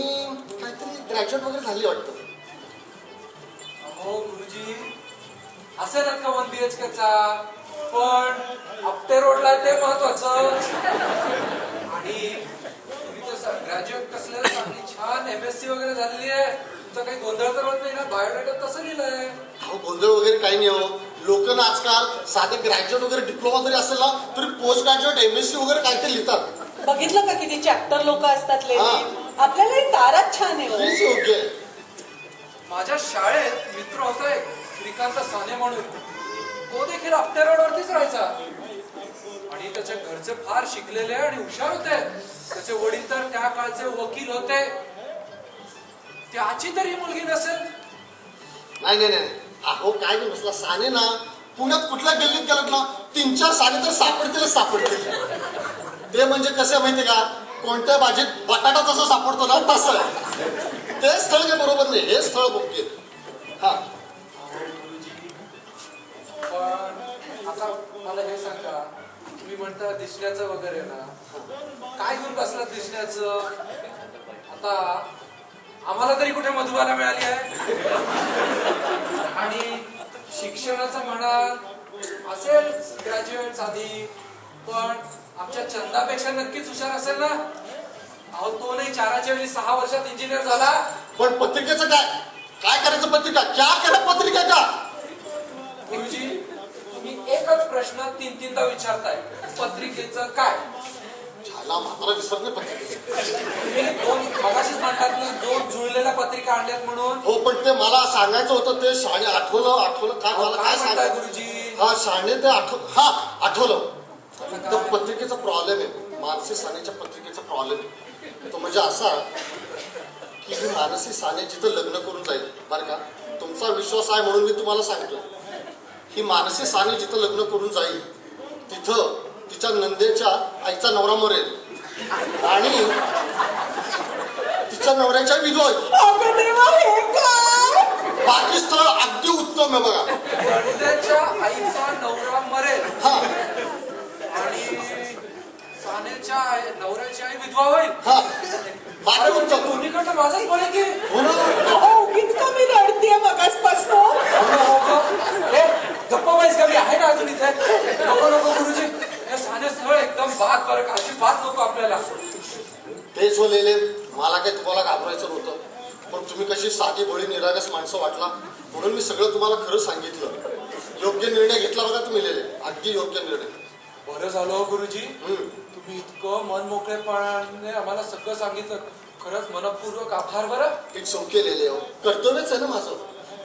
काहीतरी ग्रॅज्युएट वगैरे झाली वाटतं. हो गुरुजी, असेल का 1 BHK चा, पण आपटे रोडला ते महत्वाचं. आणि तुम्ही तर ग्रॅज्युएट कसलं, चांगली छान MSc वगैरे झालेली आहे. तुमचा काही गोंधळ तर होत नाही ना? बायोडेटात तसं लिहिलंय. अहो, गोंधळ वगैरे काही नाही हो. लोक ना आजकाल साधे ग्रॅज्युएट वगैरे डिप्लोमा जरी असेल ना तरी पोस्ट ग्रॅज्युएट MSc वगैरे काहीतरी लिहितात. बघितलं का किती चॅप्टर लोक असतात हा. लेली. आपल्याला ही ताराच छान आहे. हेच योग्य आहे. माझ्या शाळेत मित्र होता एक श्रीकांत साने म्हणून. तो देखील आपटे रोडवरतीच राहायचा. आणि त्याच्या घरचे फार शिकलेले आणि हुशार होते. त्याचे वडील तर त्या काळचे वकील होते. त्याची तरी मुलगी नसेल. नाही. अहो, काय नाही बसला साने ना, पुण्यात कुठल्या गल्लीत गेलात ना 3-4 साने तर सापडतील. ते म्हणजे कसं माहितीये का, कोणत्या भाजीत बटाटा जसं सापडतो ना तसं. ते स्थळ काही बरोबर नाही. हे स्थळ बघते. हा, पण आता मला हे सांगा, तुम्ही म्हणता दिसण्याचं वगैरे ना, काय घेऊन बसला दिसण्याचं? आता आम्हाला तरी कुठे मधुबाला मिळाली आहे? आणि शिक्षणाचं म्हणाल असेल ग्रॅज्युएट आधी, पण आमच्या चंदापेक्षा नक्कीच हुशार असेल ना. अहो तो नाही 4च्या वेळी 6 वर्षात इंजिनियर झाला. पण पत्रिकेचं काय काय करायचं? पत्रिका क्या करा पत्रिका का? गुरुजी तुम्ही एकच प्रश्न 3-3दा विचारताय, पत्रिकेचं काय? झाला म्हातारा विसरणे पत्रिकेचं. तुम्ही दोन मगाशीच म्हणतात ना 2 जुळलेल्या पत्रिका आणल्यात म्हणून. हो पण ते मला सांगायचं होतं ते शाणे आठवलं काय मला काय काय म्हणताय सांगायचं? गुरुजी? हा शाणे ते आठवलं. तो पत्रिकेचा प्रॉब्लेम आहे, मानसी सानेच्या पत्रिकेचा प्रॉब्लेम आहे. तो म्हणजे असा की ही मानसी साने जिथं लग्न करून जाईल बरं का, तुमचा विश्वास आहे म्हणून मी तुम्हाला सांगतो, ही मानसी साने जिथं लग्न करून जाईल तिथं तिच्या नंदेच्या आईचा नवरा मरेल आणि तिच्या नवऱ्याच्या विधवा होईल. अगं देवा, हे काय? बाकी स्थळ अगदी उत्तम आहे बघा. नंदेच्या आईचा नवरा मरेल हा आणि सानेच्या नवऱ्याची आई विधवा होईल. हा अरे बाकी म्हणजे उत्तम. दोन्हीकडनं माझाच बरं की. हो ना? अहो, उगीच का मी रडतीये मगासपासून. गप्पा वाईस कमी आहे ना अजून इथे. नको नको गुरुजी, हे साने स्थळ एकदम बाद बरं का, अजिबात नको आपल्याला. तेच बोललेले मला काही तुम्हाला घाबरायचं नव्हतं, पण तुम्ही कशी साधी भोळी निरागस माणसं वाटला म्हणून मी सगळं तुम्हाला खरं सांगितलं. योग्य निर्णय घेतला बघा तुम्ही लिहिले, अगदी योग्य निर्णय. बरं झालं गुरुजी, हम्म. तुम्ही इतकं मन मोकळेपणाने आम्हाला सगळं सांगितलं. खरंच मनपूर्वक आभार बरं. एक सौ केलेले हो, कर्तव्यच आहे ना माझं.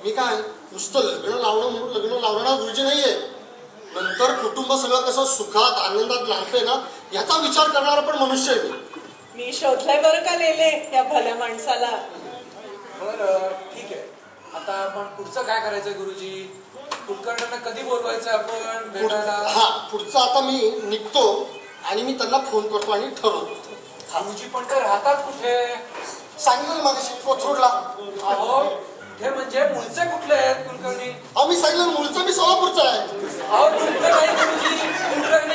मी काय नुसतं लग्न लावणं म्हणून लग्न लावणारा गुरुजी नाहीये. नंतर कुटुंब सगळं कसं सुखात आनंदात लागतंय ना याचा विचार करणारा पण मनुष्य आहे मी. मी शोधलाय बरं का लेले या भल्या माणसाला. बरं ठीक आहे, आता आपण पुढचं काय करायचंय गुरुजी? कुलकर्ण्यांना कधी बोलवायचं आपण भेटायला? हा पुढचं आता मी निघतो आणि मी त्यांना फोन करतो आणि ठरवतो. गुरुजी पण ते राहतात कुठे? सांगितलं मगाशी कोथरूडला. अहो हे म्हणजे मूळचे कुठले आहेत कुलकर्णी? आम्ही सांगितलं मूळचं मी सोलापूरचा आहे. अहो तुमचं नाही गुरुजी,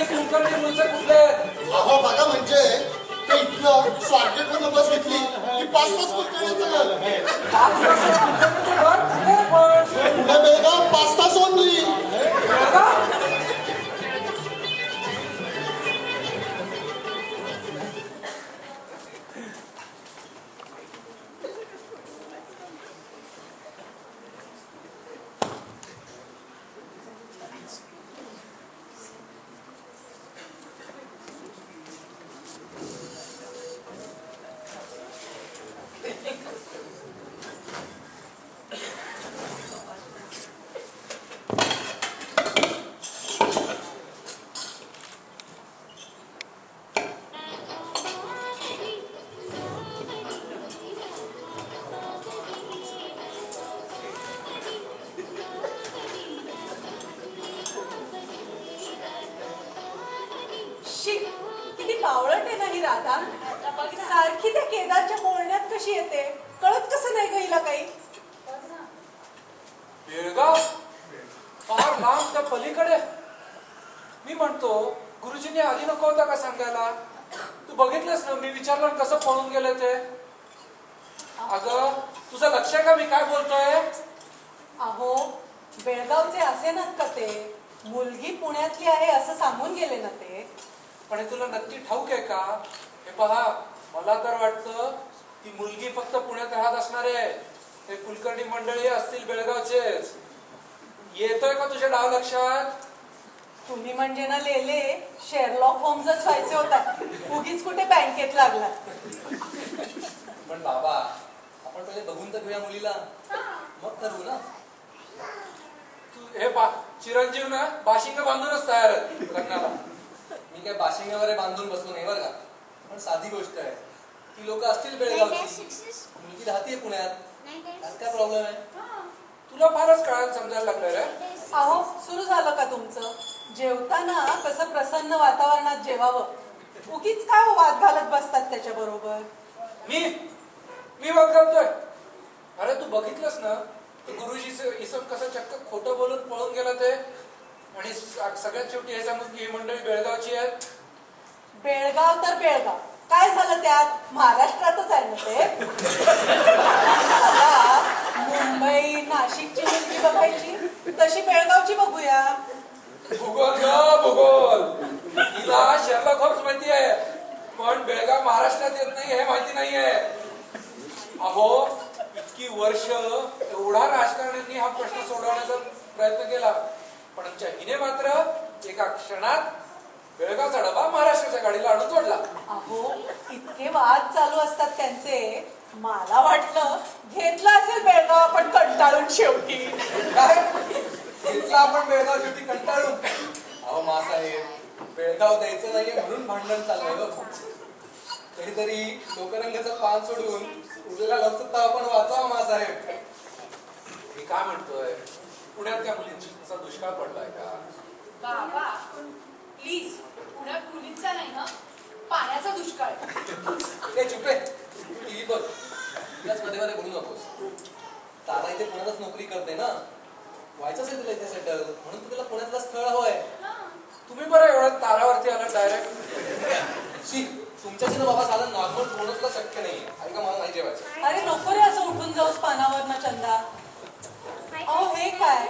कुलकर्णी मूळचे कुठले आहेत? अहो बघा म्हणजे ते इथलं स्वारगेटमधनं बस घेतली की 5 तास कुलकर्णीचं पुणे बेळगाव 5 तास ओनली. शी, किती बावळट आहे ना ही राधा. सारखी त्या केदारच्या बोलण्यात कशी येते, कळत कसं नाही ग हिला काही. बेळगाव फार लांब त्या पलीकडे. मी म्हणतो गुरुजींनी आधी नको होता का सांगायला? तू बघितलंस ना मी विचारलं ना कसं पळून गेले ते. अगं तुझं लक्ष आहे का मी काय बोलतोय? अहो बेळगावचे असे नात का ते, मुलगी पुण्यातली आहे असं सांगून गेले ना ते. पण हे तुला नक्की ठाऊक आहे का? हे पहा, मला तर वाटतं ती मुलगी फक्त पुण्यात राहत असणार आहे. हे कुलकर्णी मंडळी असतील बेळगावचेच. येतोय का तुझ्या डाव लक्षात? तुम्ही म्हणजे ना लेले शेरलॉक होम्सच व्हायचे होता, उगीच कुठे बँकेत लागला. पण बाबा आपण पहिले बघून तर घेऊया मुलीला, मग ठरवू ना. तू हे पा चिरंजीव ना बाशिंग बांधूनच तयार आहे लग्नाला. मी काय बाशिंग वगैरे बांधून बसलो नाही बरं का, पण साधी गोष्ट आहे. ती लोक असतील बेळगावची, मुलगी राहते पुण्यात, त्यात काय प्रॉब्लेम आहे? तुला फारच कळायला समजायला लागलंय रे. अहो सुरू झालं का तुमचं? जेवताना कसं प्रसन्न वातावरणात जेवावं, उगीच काय वाद घालत बसतात त्याच्या बरोबर. मी वाद घालतोय? अरे तू बघितलंस ना गुरुजीचं इसम कसं चक्क खोटं बोलून पळून गेला ते. आणि सगळ्यात शेवटी हे सांगून की ही मंडळी बेळगावची आहेत. बेळगाव तर बेळगाव, काय झालं त्यात? महाराष्ट्रातच आहे ना ते. आता मुंबई नाशिकची मुलगी बघायची तशी बेळगावची बघूया. महाराष्ट्रात येत नाही हे माहिती नाहीये. अहो इतकी वर्ष एवढा राजकारण्यांनी हा प्रश्न सोडवण्याचा प्रयत्न केला, पण आमच्या हिने मात्र एका क्षणात बेळगावचा डबा महाराष्ट्राच्या गाडीला आणून जोडला. अहो इतके वाद चालू असतात त्यांचे, मला वाटलं घेतला असेल बेळगाव आपण कंटाळून शेवटी. काय घेतला आपण बेळगाव शेवटी कंटाळून? अहो मासाहेब, बेळगाव द्यायचं नाहीये म्हणून भांडण चाललंय. कधीतरी लोकरंगाचं पान सोडून उद्याला लवकर आपण वाचावं मासाहेब. मी काय म्हणतोय, पुण्यात त्या मुलींचा दुष्काळ पडलाय का? बाबा प्लीज, पुण्यात मुलींचा नाही ना, पाण्याचा दुष्काळ. ते चुपे, टीव्ही बघ. त्याच मध्ये मध्ये बोलू नकोस. तारा इथे पुण्यातच नोकरी करते ना, व्हायचंच आहे तुला इथे सेटल, म्हणून तुला पुण्यातलं स्थळ हवंय. तुम्ही बरं एवढं तारावरती आला डायरेक्ट. शी, तुमच्याशी ना बाबा साधं नॉर्मल होणं सुद्धा शक्य नाही. ऐका, मला नाही जेवायचं. अरे नको रे असं उठून जाऊस पानावर ना चंदा. अहो हे काय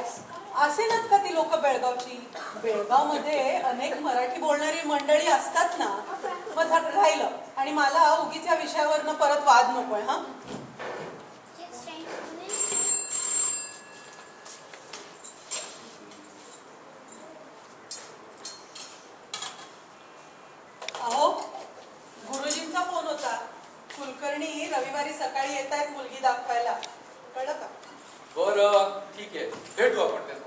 असे नात का ती लोक बेळगावची? बेळगाव मध्ये अनेक मराठी बोलणारी मंडळी असतात ना, मग राहिलं. आणि मला उगीच या विषयावरनं परत वाद नकोय. हा अहो गुरुजींचा फोन होता. कुलकर्णी रविवारी सकाळी येत आहेत मुलगी दाखवायला. कळलं का? बरं ठीक आहे, भेटू आपण त्यांना.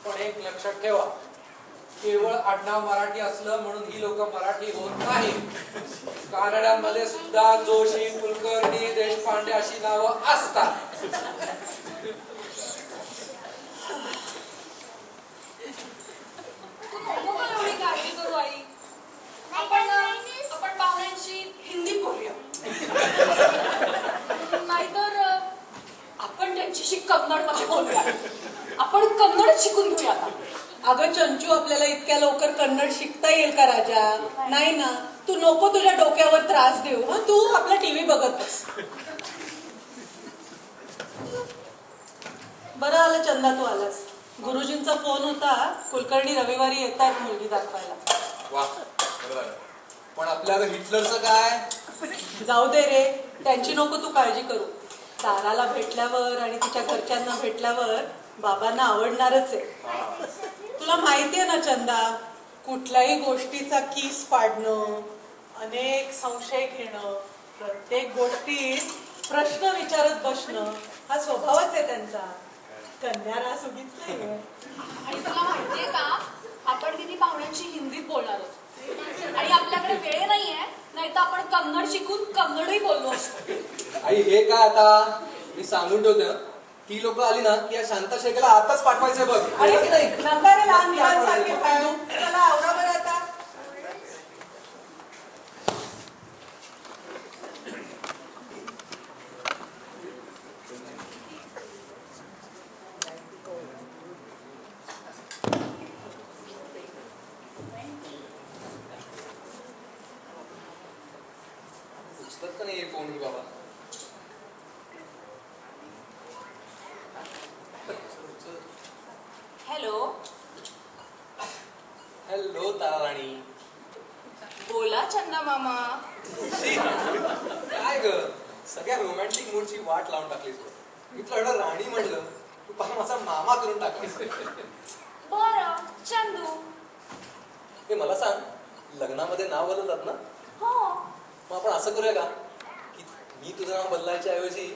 पण एक लक्षात ठेवा, केवळ आडनाव मराठी असलं म्हणून ही लोक मराठी होत नाही. कानड्यांमध्ये सुद्धा जोशी, कुलकर्णी, देशपांडे अशी नावं असतात. तू नको मला एवढी काळजी करू आई. आपण पाहुण्यांशी हिंदी बोलूया. नाहीतर आपण त्यांच्याशी कन्नड मध्ये बोलूया. आपण कन्नड शिकून घेऊया आता. अगं चंचू, आपल्याला इतक्या लवकर कन्नड शिकता येईल का राजा? नाही ना. तू नको तुझ्या डोक्यावर त्रास देऊ. हा तू आपला टीव्ही बघत बस. बरं आलं चंदा तू आलास. गुरुजींचा फोन होता. कुलकर्णी रविवारी येत आहेत मुलगी दाखवायला. वा, बरोबर. पण आपल्याला हिटलरचं काय? जाऊ दे रे, त्यांची नको तू काळजी करू. ताराला भेटल्यावर आणि तिच्या घरच्यांना भेटल्यावर बाबांना आवडणारच आहे. तुला माहिती आहे ना चंदा, कुठल्याही गोष्टीचा कीस पाडणं, अनेक संशय घेणं, प्रत्येक गोष्टीत प्रश्न विचारत बसणं हा स्वभावच आहे त्यांचा. कन्या रास उगीच नाही. आणि तुला माहितीये का, आपण किती पाहुण्यांशी हिंदीत बोलणार आहोत. आणि आपल्याकडे वेळ नाहीये, नाही तर आपण कन्नड शिकून कन्नडही बोललो असतो. आई हे काय आता? मी सांगून ठेवते, ती लोक आली ना की या शांता शेखला आताच पाठवायचंय बघ. अरे नका रे लहान मुलांसारखे पाळू. चला आवरा बरं आता. उचलत का नाही फोन बाबा? हॅलो. हॅलो ताराराणी. बोला चंदा मामा. काय ग, सगळ्या रोमॅन्टिक मूडची वाट लावून टाकलीस. मी तुला राणी म्हणलं, तू पाहा माझा मामा करून टाकलीस. बरं चंदू. हे मला सांग, लग्नामध्ये नाव बदलतात ना? हो. मग आपण असं करूया का की मी तुझं नाव बदलायच्या ऐवजी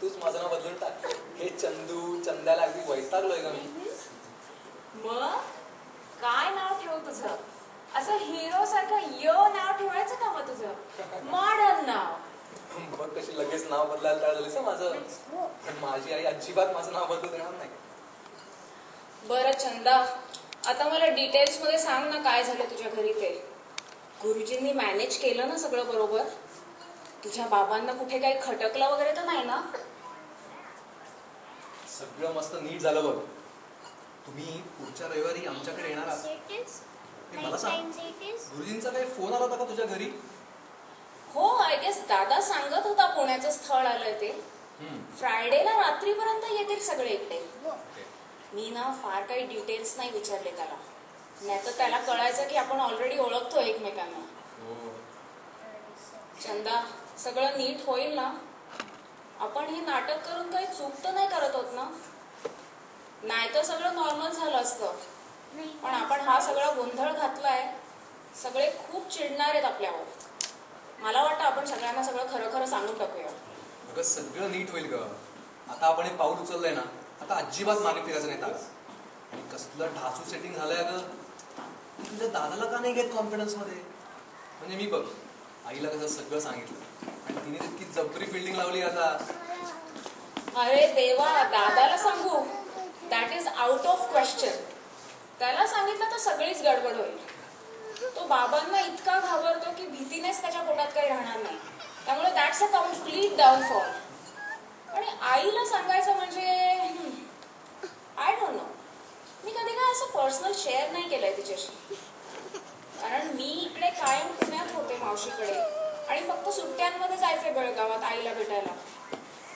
तूच माझं नाव बदलून टाक. हे चंदू, चंद्याला अगदी वैतागलोय का मी? मग काय नाव ठेवू तुझं? असं हिरो सारखं यो नाव ठेवायचं का मग तुझं? मॉडर्न नाव. बघ कशी लगेच नाव बदलायला तयार झालीस माझं. पण माझी आई अजिबात माझं नाव बदलू देणार नाही. बरं चंदा, आता मला डिटेल्स मध्ये सांग ना, काय झालं तुझ्या घरी ते? गुरुजींनी मॅनेज केलं ना सगळं बरोबर? तुझ्या बाबांना कुठे काही खटकलं वगैरे तर नाही ना? सगळं मस्त नीट झालं बघ. तुम्ही पुढच्या रविवारी आमच्याकडे येणार आहात. हे मला सांग, गुरुजींचा काही फोन आला होता का तुझ्या घरी? हो, आय गेस दादा सांगत होता पुण्याचं स्थळ आलंय ते. फ्रायडेला रात्रीपर्यंत येतील सगळे इकडे. मी ना फार काही डिटेल्स नाही विचारले त्याला, नाही तर त्याला कळायचं की आपण ऑलरेडी ओळखतो एकमेकांना. चंदा, सगळं नीट होईल ना? आपण हे नाटक करून काही चूक तर नाही करत होत ना? नाही तर सगळं नॉर्मल झालं असतं. पण आपण हा सगळा गोंधळ घातलाय. सगळे खूप चिडणार आहेत आपल्यावर. मला वाटतं आपण सगळ्यांना सगळं खरं खरं सांगून टाकूया. अगं सगळं नीट होईल ग. आता आपण हे पाऊल उचललंय ना, आता अजिबात मागे फिरायचं नाही तारा. आणि कसलं ढासू सेटिंग झालंय अगं. तुझ्या दादाला का नाही घेत कॉन्फिडन्स मध्ये? म्हणजे मी बघ, आईला कसं सगळं सांगितलं आणि तिने तितकी जबरी फिल्डिंग लावली आता. अरे देवा, दादाला सांगू? That is out of question. त्याला सांगितलं तर सगळीच गडबड होईल. तो बाबांना इतका घाबरतो की भीतीनेच त्याच्या पोटात काही राहणार नाही. त्यामुळे दॅट्स अ कम्प्लीट डाऊनफॉल. आणि आईला सांगायचं म्हणजे आय डोंट नो. मी कधी काय असं पर्सनल शेअर नाही केलंय तिच्याशी. कारण मी इकडे कायम पुण्यात होते मावशीकडे आणि फक्त सुट्ट्यांमध्ये जायचे बेळगावात आईला भेटायला.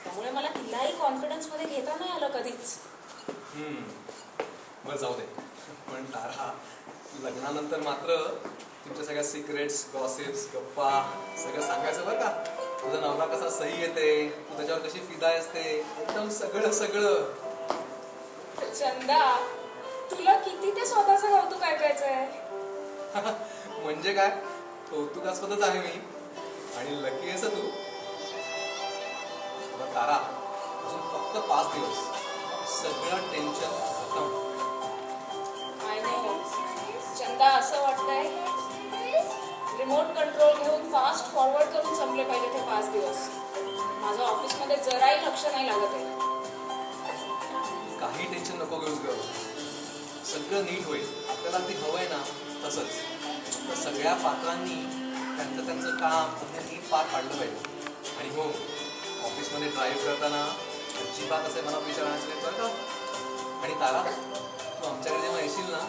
त्यामुळे मला तिलाही कॉन्फिडन्समध्ये घेता नाही आलं कधीच. बरं जाऊ दे. पण तारा, लग्नानंतर मात्र तुमच्या सगळ्या सिक्रेट्स, गॉसिप्स, गप्पा सगळं सांगायचं बरं का. तुझा नवरा कसा सही येते, तू त्याच्यावर कशी फिदा असते, एकदम सगळं सगळं. चंदा, तुला किती ते स्वतःचं कौतुक ऐकायचंय? म्हणजे काय, कौतुकास्पदच आहे मी. आणि लकी आहेस तू. बरं तारा, अजून फक्त 5 दिवस, सगळं टेन्शन खतम. आय नो चंदा, असं वाटतंय रिमोट कंट्रोल घेऊन फास्ट फॉरवर्ड करून संपले पाहिजे ते 5 दिवस. माझं ऑफिसमध्ये जराही लक्ष नाही लागत आहे. काही टेन्शन नको घेऊस ग. सगळं नीट होईल. आपल्याला ती हवंय ना तसंच. तर सगळ्या पात्रांनी त्यांचं त्यांचं काम नीट पार पाडलं पाहिजे. आणि हो, ऑफिसमध्ये ड्राईव्ह करताना अजिबात असे मला विचारायचं नाही बरं का. आणि तारा, तू आमच्याकडे जेव्हा येशील ना